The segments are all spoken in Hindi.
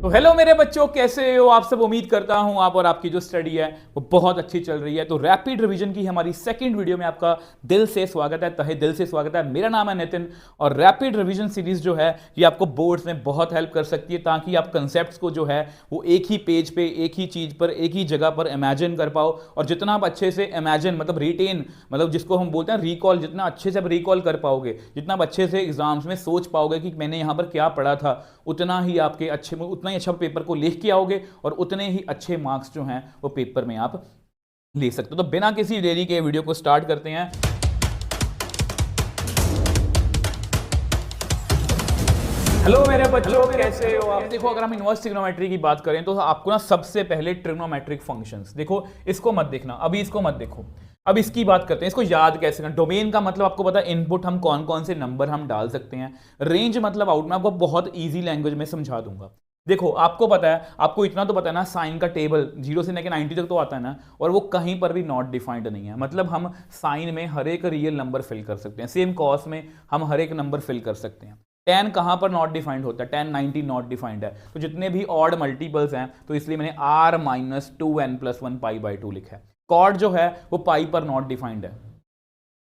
तो हेलो मेरे बच्चों, कैसे हो आप सब। उम्मीद करता हूं आप और आपकी जो स्टडी है वो बहुत अच्छी चल रही है। तो रैपिड रिवीजन की हमारी सेकंड वीडियो में आपका दिल से स्वागत है, तहे दिल से स्वागत है। मेरा नाम है नितिन और रैपिड रिवीजन सीरीज जो है ये आपको बोर्ड्स में बहुत हेल्प कर सकती है, ताकि आप कंसेप्ट्स को जो है वो एक ही पेज पे, एक ही चीज पर, एक ही जगह पर इमेजिन कर पाओ। और जितना आप अच्छे से इमेजिन मतलब रिटेन, मतलब जिसको हम बोलते हैं रिकॉल, जितना अच्छे से आप रिकॉल कर पाओगे, जितना आप अच्छे से एग्जाम्स में सोच पाओगे कि मैंने यहाँ पर क्या पढ़ा था, उतना ही आपके अच्छे, उतना ही अच्छा पेपर को लिख के आओगे और उतने ही अच्छे मार्क्स जो हैं वो पेपर में आप ले सकते हो। तो बिना किसी देरी के वीडियो को स्टार्ट करते हैं। हेलो मेरे बच्चों, कैसे हो आप। देखो, अगर हम इनवर्स ट्रिग्नोमेट्री की बात करें तो आपको ना सबसे पहले ट्रिग्नोमेट्रिक फंक्शंस, देखो इसको मत देखना, अभी इसको मत देखो, अब इसकी बात करते हैं। इसको याद कैसे करना। डोमेन का मतलब आपको पता है, इनपुट हम कौन कौन से नंबर हम डाल सकते हैं। रेंज मतलब आउट, मैं आपको बहुत ईजी लैंग्वेज में समझा दूंगा। देखो आपको पता है, आपको इतना तो पता है ना, साइन का टेबल 0 से लेकर 90 तक तो आता है ना, और वो कहीं पर भी नॉट डिफाइंड नहीं है। मतलब हम साइन में हर एक रियल नंबर फिल कर सकते हैं, सेम कॉस में हम हर एक नंबर फिल कर सकते हैं। टेन कहां पर नॉट डिफाइंड होता है, 10 90 नॉट डिफाइंड है। तो जितने भी ऑड मल्टीपल्स हैं तो इसलिए मैंने r minus 2n+1 pi by 2 लिखा है। कॉड जो है वो पाई पर नॉट डिफाइंड है,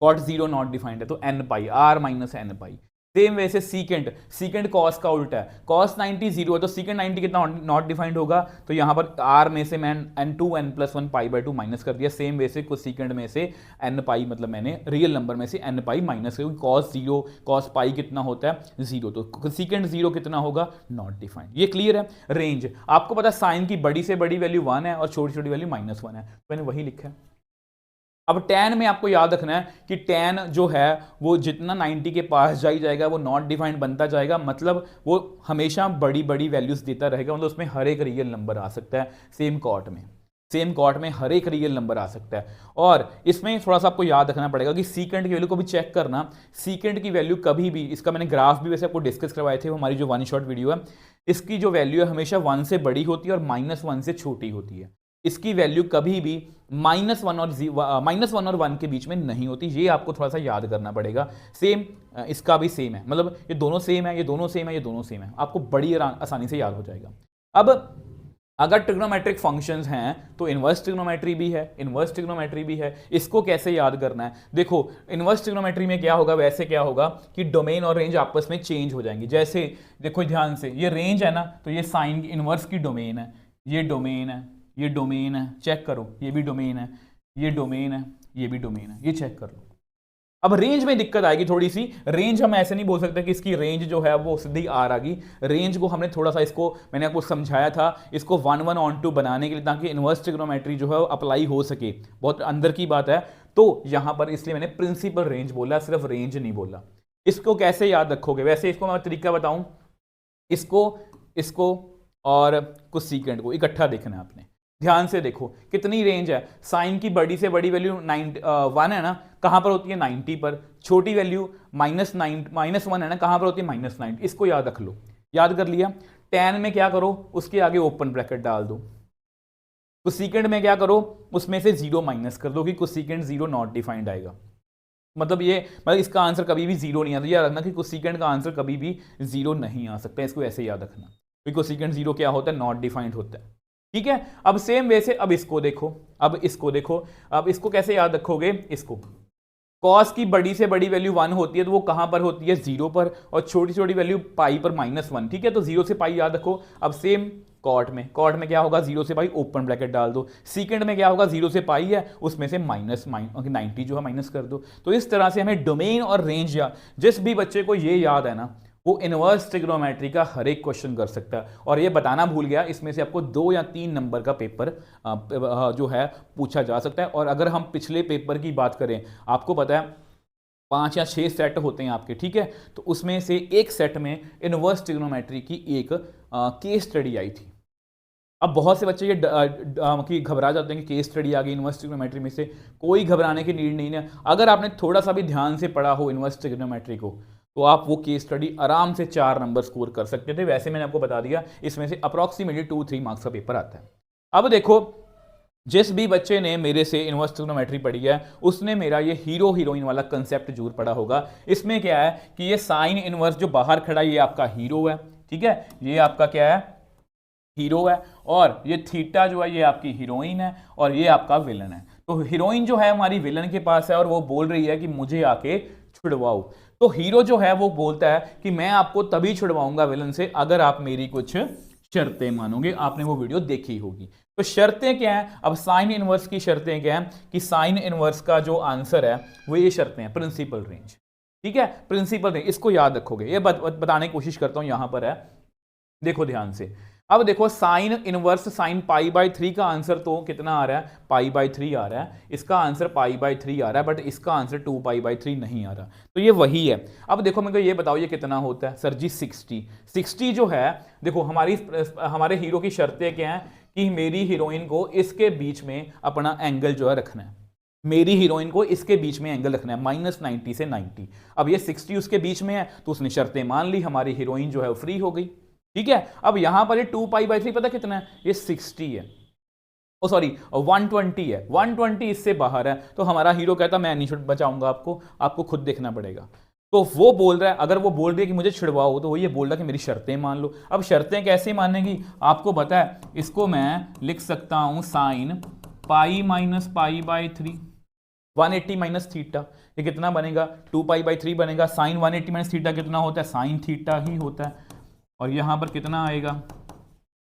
कॉट 0 नॉट डिफाइंड है, तो n पाई, r माइनस n पाई। सेम वैसे सीकेंट, सीकेंट कॉस का उल्टा है। कॉस 90 0 है तो सीकेंट 90 कितना नॉट डिफाइंड होगा, तो यहाँ पर r में से मैं n+1 पाई बाई 2 माइनस कर दिया। सेम वैसे कुछ सीकेंट में से n पाई, मतलब मैंने रियल नंबर में से n पाई माइनस कर, कॉस 0 कॉस पाई कितना होता है 0, तो सीकेंट 0 कितना होगा, नॉट डिफाइंड। ये क्लियर है। रेंज आपको पता है, साइन की बड़ी से बड़ी वैल्यू 1 है और छोटी छोटी वैल्यू -1 है, तो मैंने वही लिखा है। अब tan में आपको याद रखना है कि tan जो है वो जितना 90 के पास जाई जाएगा वो नॉट डिफाइंड बनता जाएगा, मतलब वो हमेशा बड़ी बड़ी वैल्यूज देता रहेगा, मतलब उसमें हर एक रियल नंबर आ सकता है। सेम कॉट में, सेम कॉट में हर एक रियल नंबर आ सकता है। और इसमें थोड़ा सा आपको याद रखना पड़ेगा कि सीकेंट की वैल्यू को भी चेक करना। सीकेंट की वैल्यू कभी भी, इसका मैंने ग्राफ भी वैसे आपको डिस्कस करवाए थे, हमारी जो वन शॉट वीडियो है, इसकी जो वैल्यू है हमेशा 1 से बड़ी होती है और -1 से छोटी होती है। इसकी वैल्यू कभी भी -1 और 1 के बीच में नहीं होती, ये आपको थोड़ा सा याद करना पड़ेगा। सेम इसका भी सेम है, मतलब ये दोनों सेम है, ये दोनों सेम है, ये दोनों सेम है, आपको बड़ी आसानी से याद हो जाएगा। अब अगर ट्रिग्नोमेट्रिक फंक्शंस हैं तो इनवर्स ट्रिग्नोमेट्री भी है, इनवर्स ट्रिग्नोमेट्री भी है। इसको कैसे याद करना है, देखो इनवर्स ट्रिग्नोमेट्री में क्या होगा, वैसे क्या होगा कि डोमेन और रेंज आपस में चेंज हो जाएंगी। जैसे देखो ध्यान से, ये रेंज है ना, तो ये साइन इनवर्स की डोमेन है, ये डोमेन है, ये डोमेन है, चेक करो, ये भी डोमेन है, ये डोमेन है, ये भी डोमेन है, ये चेक कर लो। अब रेंज में दिक्कत आएगी थोड़ी सी। रेंज हम ऐसे नहीं बोल सकते कि इसकी रेंज जो है वो सीधी आर आ गई। रेंज को हमने थोड़ा सा, इसको मैंने आपको समझाया था, इसको 1 1 ऑन 2 बनाने के लिए, ताकि इनवर्स ट्रिग्नोमेट्री जो है वो अप्लाई हो सके। बहुत अंदर की बात है, तो यहां पर इसलिए मैंने प्रिंसिपल रेंज बोला, सिर्फ रेंज नहीं बोला। इसको कैसे याद रखोगे, वैसे इसको मैं तरीका बताऊं, इसको और कुछ सीकेंड को इकट्ठा देखना है आपने। ध्यान से देखो कितनी रेंज है। साइन की बड़ी से बड़ी वैल्यू 1 है ना, कहां पर होती है 90 पर। छोटी वैल्यू -1 है ना, कहां पर होती है -9। इसको याद रख लो, याद कर लिया। tan में क्या करो, उसके आगे ओपन ब्रैकेट डाल दो। कुछ सीकेंड में क्या करो, उसमें से 0 माइनस कर दो कि कुछ सीकेंड 0 नॉट डिफाइंड आएगा। मतलब ये, मतलब इसका आंसर कभी भी 0 नहीं आता। याद रखना कि कुछ सीकेंड का आंसर कभी भी 0 नहीं आ सकता, इसको ऐसे याद रखना। क्योंकि कुछ सीकेंड 0 क्या होता है, नॉट डिफाइंड होता है। ठीक है। अब सेम वैसे, अब इसको देखो, अब इसको देखो, अब इसको कैसे याद रखोगे, इसको कॉस की बड़ी से बड़ी वैल्यू 1 होती है, तो वो कहां पर होती है, 0 पर, और छोटी छोटी वैल्यू पाई पर -1। ठीक है, तो 0 से पाई याद रखो। अब सेम कॉट में क्या होगा, 0 से पाई ओपन ब्रैकेट डाल दो। सीकेंड में क्या होगा, 0 से पाई है, उसमें से -90 जो है माइनस कर दो। तो इस तरह से हमें डोमेन और रेंज, या जिस भी बच्चे को ये याद है ना, वो इनवर्स ट्रिग्नोमेट्री का हर एक क्वेश्चन कर सकता है। और ये बताना भूल गया, इसमें से आपको 2 या 3 नंबर का पेपर जो है पूछा जा सकता है। और अगर हम पिछले पेपर की बात करें, आपको पता है 5 या 6 सेट होते हैं आपके, ठीक है, तो उसमें से एक सेट में इनवर्स ट्रिग्नोमेट्री की एक केस स्टडी आई थी। अब बहुत से बच्चे ये घबरा जाते हैं कि केस स्टडी आ गई इनवर्स ट्रिग्नोमेट्री में से। कोई घबराने की नीड नहीं है। अगर आपने थोड़ा सा भी ध्यान से पढ़ा हो इनवर्स ट्रिग्नोमेट्री को, तो आप वो केस स्टडी आराम से 4 नंबर स्कोर कर सकते थे। वैसे मैंने आपको बता दिया, इसमें से अप्रॉक्सीमेटली 2-3 मार्क्स का पेपर आता है। अब देखो, जिस भी बच्चे ने मेरे से इनवर्स ट्रिग्नोमेट्री पढ़ी है, उसने मेरा ये हीरो हीरोइन वाला कंसेप्ट जरूर पढ़ा होगा। इसमें क्या है कि ये साइन इनवर्स जो बाहर खड़ा है, ये आपका हीरो है, ठीक है, ये आपका क्या है, हीरो है, और ये थीटा जो है ये आपकी हीरोइन है, और ये आपका विलन है। तो हीरोइन जो है हमारी विलन के पास है और वो बोल रही है कि मुझे आके छुड़वाओ। तो हीरो जो है वो बोलता है कि मैं आपको तभी छुड़वाऊंगा विलन से अगर आप मेरी कुछ शर्तें मानोगे। आपने वो वीडियो देखी होगी। तो शर्तें क्या हैं? अब साइन इनवर्स की शर्तें क्या हैं कि साइन इनवर्स का जो आंसर है वो ये शर्तें हैं, प्रिंसिपल रेंज। ठीक है, प्रिंसिपल रेंज, इसको याद रखोगे। ये बताने की कोशिश करता हूं, यहां पर है, देखो ध्यान से। अब देखो sine inverse sine pi by 3 का आंसर तो कितना आ रहा है? पाई बाई 3 आ रहा है। इसका आंसर पाई बाई 3 आ रहा है, बट इसका आंसर 2 पाई बाई 3 नहीं आ रहा। तो ये वही है। अब देखो मेरे को ये बताओ ये कितना होता है? सर जी 60 जो है, देखो हमारे हीरो की शर्तें क्या हैं कि मेरी हीरोइन को इसके बीच में अपना एंगल जो है रखना है। मेरी हीरोइन को इसके बीच में एंगल रखना है -90 से 90। अब ये 60 उसके बीच में है तो उसने शर्तें मान ली, हमारी हीरोइन जो है वो फ्री हो गई। ठीक है, अब यहां पर ये 2 पाई बाई 3 पता कितना है? ये 60 है, ओ सॉरी 120 है। 120 इससे बाहर है, तो हमारा हीरो कहता मैं नहीं बचाऊंगा आपको खुद देखना पड़ेगा। तो वो बोल रहा है, अगर वो बोल रही है कि मुझे छिड़वाओ, तो वो ये बोल रहा है कि मेरी शर्तें मान लो। अब शर्तें कैसे मानेगी आपको पता है? इसको मैं लिख सकता हूं sine pi minus pi by 3 180 minus theta. ये कितना बनेगा? 2 पाई बाई 3 बनेगा। साइन 180 माइनस थीटा कितना होता है? साइन थीटा ही होता है। और यहां पर कितना आएगा?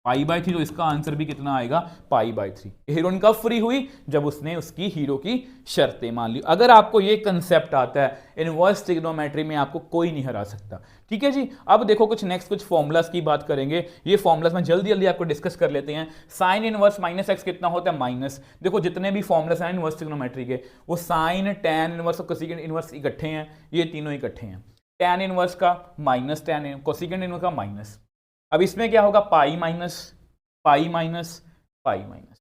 Pi by 3। तो इसका आंसर भी कितना आएगा? Pi by 3। हीरोइन कब फ्री हुई? जब उसने उसकी हीरो की शर्तें मान ली। अगर आपको ये कंसेप्ट आता है, इनवर्स ट्रिग्नोमेट्री में आपको कोई नहीं हरा सकता। ठीक है जी। अब देखो कुछ फॉर्मुलास की बात करेंगे। ये फॉर्मुलास में जल्दी आपको डिस्कस कर लेते हैं। साइन इनवर्स माइनस एक्स कितना होता है? माइनस। देखो जितने भी फॉर्मुलास हैं इनवर्स ट्रिग्नोमेट्री के, वो साइन टैन इनवर्स और कोसेकेंट इनवर्स इकट्ठे हैं। ये तीनों इकट्ठे हैं। टैन इनवर्स का माइनस, टैन कोसेकेंट इनवर्स का माइनस। अब इसमें क्या होगा? Pi minus pi minus pi minus.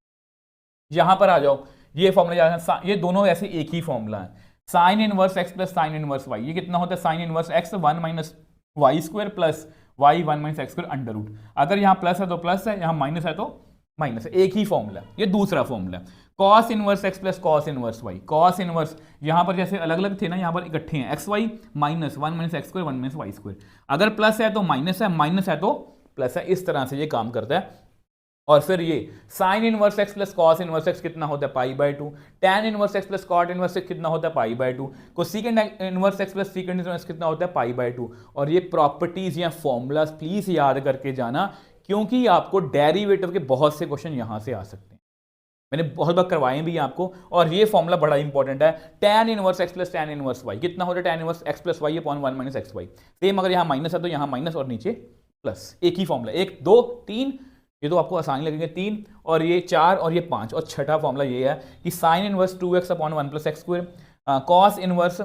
यहां पर आ जाओ, ये फॉर्मूला, ये दोनों ऐसे एक ही फॉर्मूला है। Sine inverse x plus sine inverse y, ये कितना होता है? Sine inverse x 1 minus y square plus y 1 minus x square under root. अगर यहां प्लस है तो प्लस है, यहां माइनस है तो माइनस है। एक ही फॉर्मूला। ये दूसरा formula. Cos inverse x plus cos inverse y. Cos inverse यहां पर जैसे अलग अलग थे ना, यहां पर इकट्ठे हैं। X y minus 1 minus x square 1 minus y square. अगर प्लस है तो माइनस है, माइनस है तो प्लस है। इस तरह से ये काम करता है। और फिर ये sine inverse x plus cos inverse x कितना होता है? Pi by 2। Tan inverse x plus cot inverse x कितना होता है? Pi by 2। Cosecant inverse x plus second inverse कितना होता है? Pi by 2। और ये प्रॉपर्टीज या फॉर्मूलाज प्लीज याद करके जाना, क्योंकि आपको डेरिवेटिव के बहुत से क्वेश्चन यहां से आ सकते हैं। मैंने बहुत बार करवाए भी आपको। और ये फॉर्मूला बड़ा इंपॉर्टेंट है। Tan inverse x plus tan inverse y कितना होता है? Tan inverse x plus y upon 1 minus x y. Same अगर यहां माइनस है तो यहां माइनस और नीचे प्लस। एक ही फॉर्मूला, 1 2 3, ये तो आपको आसानी लगेंगे 3, और ये 4 और ये 5। और छठा फॉर्मूला ये है कि sine inverse 2x upon 1 plus x square, cos inverse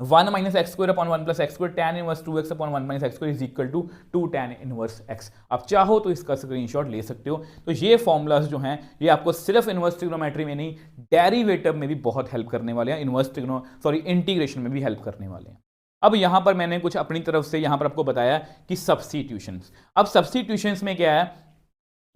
1 minus x square upon 1 plus x square, tan inverse 2x upon 1 minus x square is equal to 2 tan inverse x। आप चाहो तो इसका स्क्रीनशॉट ले सकते हो। तो ये फॉर्मूलाज जो हैं ये आपको सिर्फ इनवर्स ट्रिग्नोमेट्री में नहीं, डेरिवेटिव में भी बहुत हेल्प करने वाले हैं। इंटीग्रेशन में भी हेल्प करने वाले हैं। अब यहां पर मैंने कुछ अपनी तरफ से यहां पर आपको बताया कि सब्स्टिट्यूशंस। अब सब्स्टिट्यूशंस में क्या है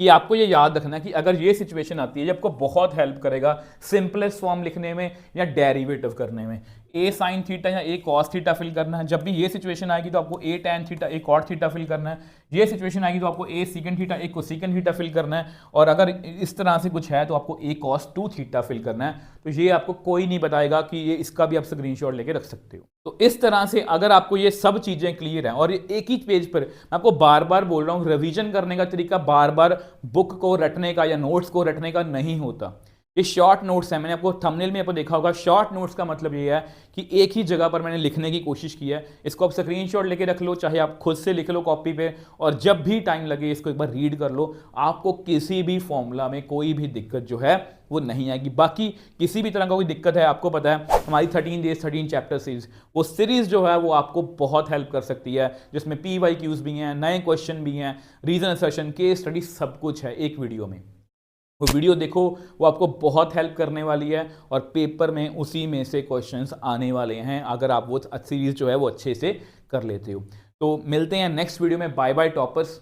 कि आपको ये याद रखना कि अगर ये सिचुएशन आती है जब आपको बहुत हेल्प करेगा सिंपलेस्ट फॉर्म लिखने में या डेरिवेटिव करने में। ए साइन थीटा या ए कॉस थीटा फिल करना है। जब भी ये सिचुएशन आएगी तो आपको ए टैन थीटा ए कॉट थीटा फिल करना है। ये सिचुएशन आएगी तो आपको ए सीकेंट थीटा ए कोसेकेंट थीटा फिल करना है। और अगर इस तरह से कुछ है तो आपको ए कॉस 2 थीटा फिल करना है। तो ये आपको कोई नहीं बताएगा कि ये, इसका भी आप स्क्रीनशॉट लेके रख सकते हो। तो इस तरह से अगर आपको ये सब चीजें क्लियर हैं, और एक ही पेज पर मैं आपको बार बार बोल रहा हूं, रिवीजन करने का तरीका बार बार बुक को रटने का या नोट्स को रटने का नहीं होता। ये शॉर्ट नोट्स है। मैंने आपको थंबनेल में आपको देखा होगा, शॉर्ट नोट्स का मतलब ये है कि एक ही जगह पर मैंने लिखने की कोशिश की है। इसको आप स्क्रीनशॉट लेके रख लो, चाहे आप खुद से लिख लो कॉपी पे, और जब भी टाइम लगे इसको एक बार रीड कर लो। आपको किसी भी फॉर्मूला में कोई भी दिक्कत जो है वो नहीं आएगी। बाकी किसी भी तरह का कोई दिक्कत है, आपको पता है हमारी 13 डेज 13 चैप्टर सीरीज, वो सीरीज जो है वो आपको बहुत हेल्प कर सकती है, जिसमें PYQs भी हैं, नए क्वेश्चन भी हैं, रीजन असर्शन, केस स्टडी, सब कुछ है एक वीडियो में। वो वीडियो देखो, वो आपको बहुत हेल्प करने वाली है। और पेपर में उसी में से क्वेश्चंस आने वाले हैं अगर आप वो सीरीज जो है वो अच्छे से कर लेते हो। तो मिलते हैं नेक्स्ट वीडियो में। Bye bye toppers.